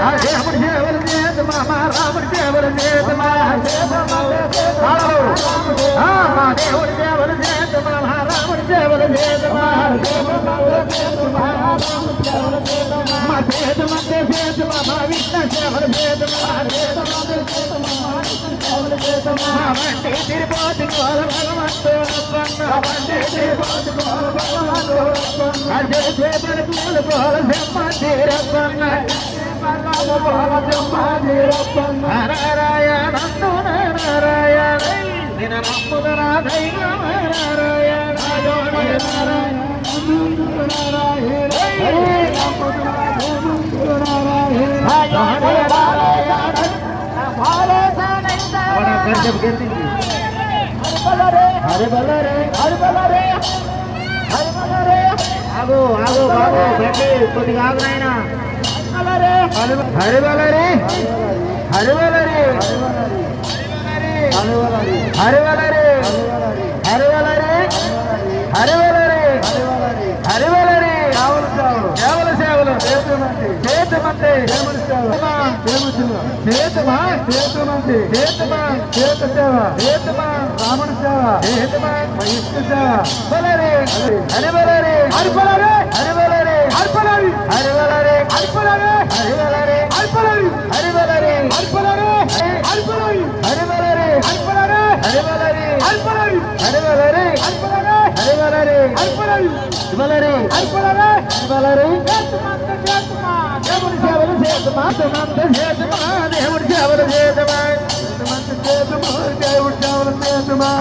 దేవుడి సేవలు చేద్దామా మా రాముడి సేవలు చేద్దామా మా దేవుడి సేవలు చేద్దామా మా రాముడి సేవలు చేద్దామా మా చేతమంటే చేద్దామా మా విష్ణు సేవలు చేద్దామా మా వంటి తిరుపతి గోల భగవంతుడు వంటి తిరుపతి గోల భగవంతుడు అదే చేపలు పూల గోల బ్రహ్మ తీరప్పన్న నారాయణ నారాయణ నిన నమ్ముద నారాయణ నారాయణ హరి బలరే హరి బలరే హరి బలరే ఆగు ఆగు బాబు గట్టి కొద్దిగా ఆగు నాయన హరి బలరే హరి బలరే హరి బలరే హరి బలరే హరి బలరే హరి బలరే హరి బలరే కేవల సేవలు చేతమంటే చేతమా చేతమంటే చేతమా చేత సేవ చేతమా రావణ సేవ చేతమా విష్ణు సేవ బలరే హరి బలరే హరి బలరే హరి బలరే హరి బలరే హరి బలరే హరి బలరే హరి బలరే హరి బలరే హరి బలరే హరి బలరే హరి బలరే హరి బలరే హరి బలరే హరి బలరే హరి బలరే హరి బలరే హరి బలరే హరి బలరే హరి బలరే బలరే హరి బలరే హరి బలరే దేవుడి సేవలు చేద్దామా దేవుడి సేవలు చేద్దామా దేవుడి సేవలు చేద్దామా